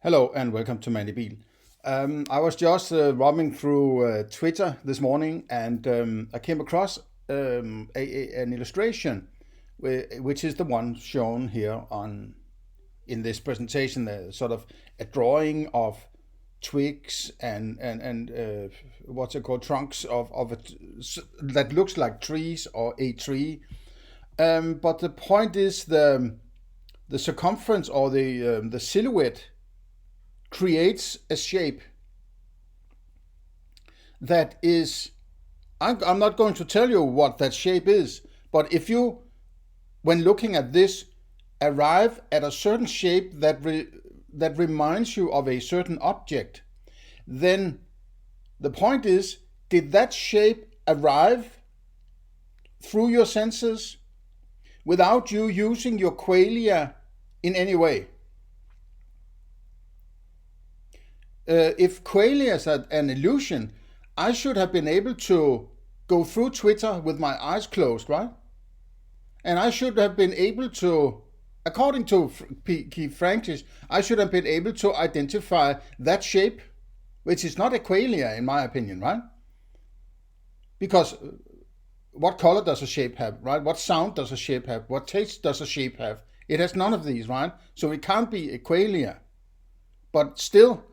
Hello and welcome to Mandibil. I was just roaming through Twitter this morning and I came across an illustration which is the one shown here in this presentation, sort of a drawing of twigs and what's it called, trunks of that looks like trees or a tree. But the point is the circumference or the silhouette creates a shape that is, I'm not going to tell you what that shape is, but if you, when looking at this, arrive at a certain shape that reminds you of a certain object, then the point is, did that shape arrive through your senses without you using your qualia in any way? If qualia is an illusion, I should have been able to go through Twitter with my eyes closed, right? And I should have been able to, according to Frankish, I should have been able to identify that shape, which is not a qualia in my opinion, right? Because what color does a shape have, right? What sound does a shape have? What taste does a shape have? It has none of these, right? So it can't be a qualia. But still,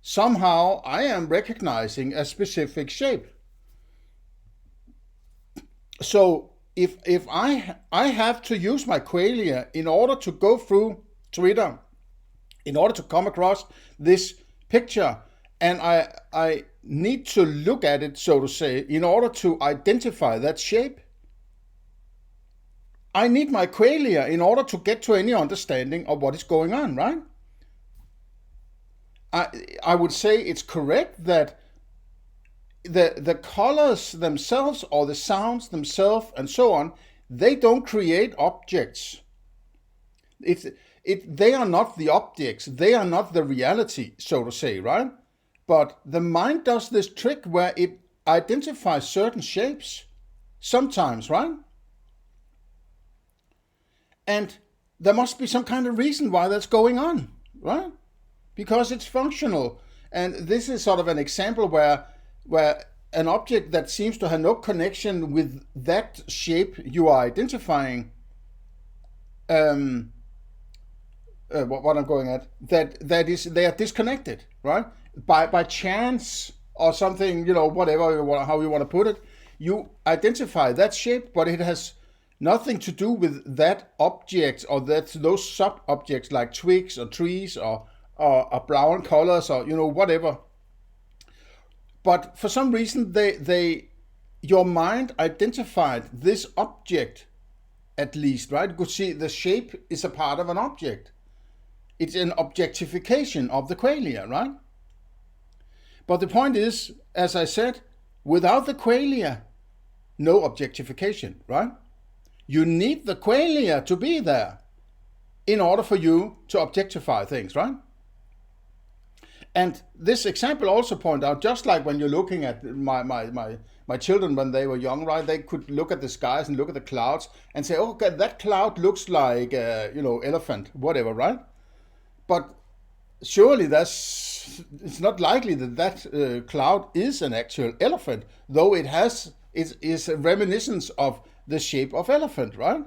somehow I am recognizing a specific shape. So if I have to use my qualia in order to go through Twitter, in order to come across this picture, and I need to look at it, so to say, in order to identify that shape, I need my qualia in order to get to any understanding of what is going on, right? I would say it's correct that the colors themselves or the sounds themselves and so on, they don't create objects. They are not the objects, they are not the reality, so to say, right? But the mind does this trick where it identifies certain shapes sometimes, right? And there must be some kind of reason why that's going on, right? Because it's functional. And this is sort of an example where an object that seems to have no connection with that shape you are identifying, what I'm going at, that is, they are disconnected, right? By chance or something, whatever, how you want to put it, you identify that shape, but it has nothing to do with that object or those sub-objects like twigs or trees or brown colors or whatever. But for some reason your mind identified this object, at least, right? You could see the shape is a part of an object. It's an objectification of the qualia, right? But the point is, as I said, without the qualia, no objectification, right? You need the qualia to be there in order for you to objectify things, right? And this example also points out, just like when you're looking at my children when they were young, right? They could look at the skies and look at the clouds and say, okay, that cloud looks like, elephant, whatever, right? But surely it's not likely that cloud is an actual elephant, though it is a reminiscence of the shape of elephant, right?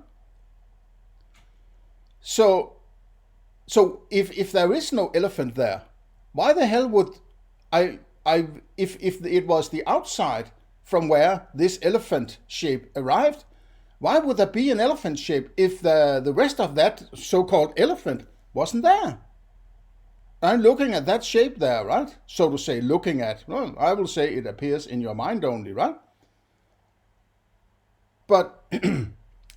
So if there is no elephant there, why the hell would if it was the outside from where this elephant shape arrived, why would there be an elephant shape if the rest of that so-called elephant wasn't there? I'm looking at that shape there, right? So to say, well, I will say it appears in your mind only, right? But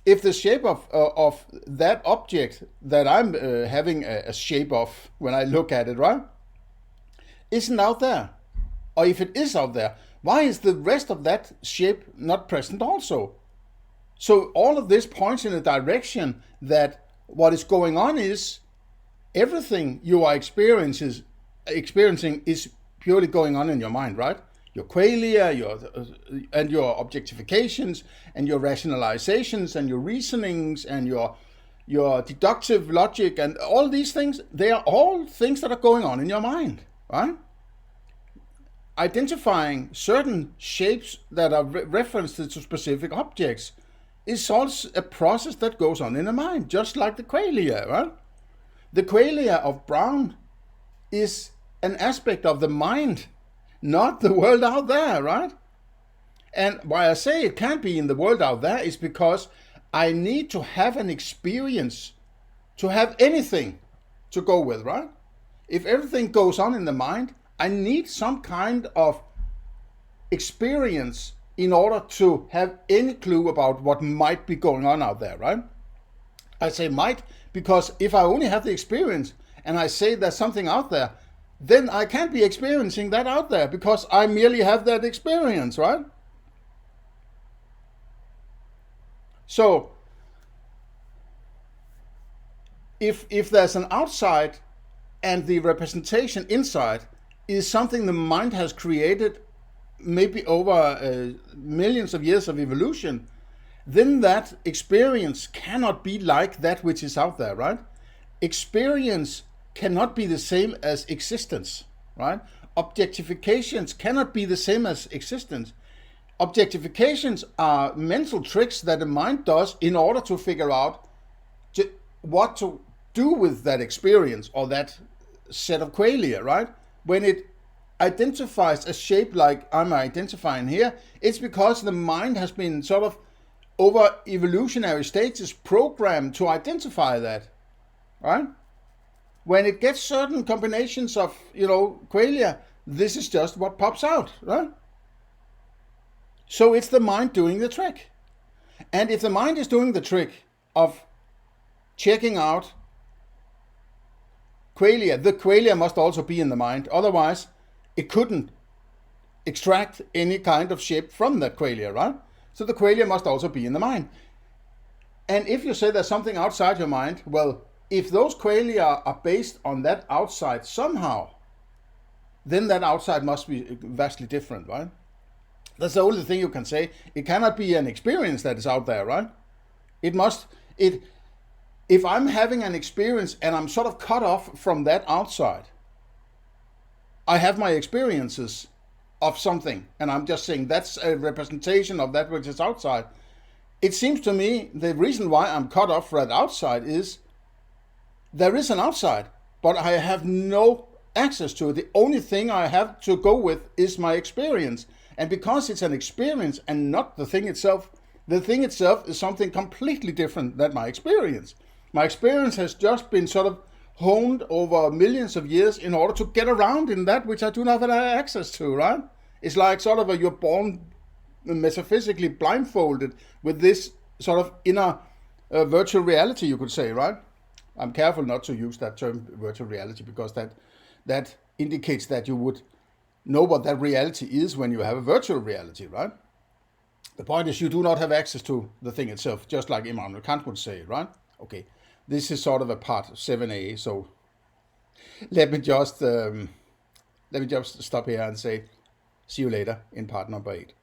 if the shape of that object that I'm having a shape of when I look at it, right, isn't out there, or if it is out there, why is the rest of that shape not present also? So all of this points in a direction that what is going on is everything you are experiencing is purely going on in your mind, right? Your qualia, and your objectifications, and your rationalizations, and your reasonings, and your your deductive logic, and all these things, they are all things that are going on in your mind, right? Identifying certain shapes that are referenced to specific objects is also a process that goes on in the mind, just like the qualia, right? The qualia of brown is an aspect of the mind, not the world out there, right? And why I say it can't be in the world out there is because I need to have an experience to have anything to go with, right? If everything goes on in the mind, I need some kind of experience in order to have any clue about what might be going on out there, right? I say might because if I only have the experience and I say there's something out there, then I can't be experiencing that out there because I merely have that experience, right? So, if there's an outside and the representation inside is something the mind has created maybe over millions of years of evolution, then that experience cannot be like that which is out there, right? Experience cannot be the same as existence, right? Objectifications cannot be the same as existence. Objectifications are mental tricks that the mind does in order to figure out what to do with that experience or that set of qualia, right? When it identifies a shape like I'm identifying here, it's because the mind has been sort of over evolutionary stages programmed to identify that, right? When it gets certain combinations of, qualia, this is just what pops out, right? So it's the mind doing the trick. And if the mind is doing the trick of checking out qualia, the qualia must also be in the mind. Otherwise, it couldn't extract any kind of shape from that qualia, right? So the qualia must also be in the mind. And if you say there's something outside your mind, well, if those qualia are based on that outside somehow, then that outside must be vastly different, right? That's the only thing you can say. It cannot be an experience that is out there, right? If I'm having an experience and I'm sort of cut off from that outside, I have my experiences of something, and I'm just saying that's a representation of that which is outside. It seems to me the reason why I'm cut off from that outside is there is an outside, but I have no access to it. The only thing I have to go with is my experience. And because it's an experience and not the thing itself is something completely different than my experience. My experience has just been sort of honed over millions of years in order to get around in that which I do not have access to, right? It's like sort of you're born metaphysically blindfolded with this sort of inner virtual reality, you could say, right? I'm careful not to use that term virtual reality because that indicates that you would know what that reality is when you have a virtual reality, right? The point is you do not have access to the thing itself, just like Immanuel Kant would say, right? Okay, this is sort of a part 7a, so let me just stop here and say see you later in part number 8.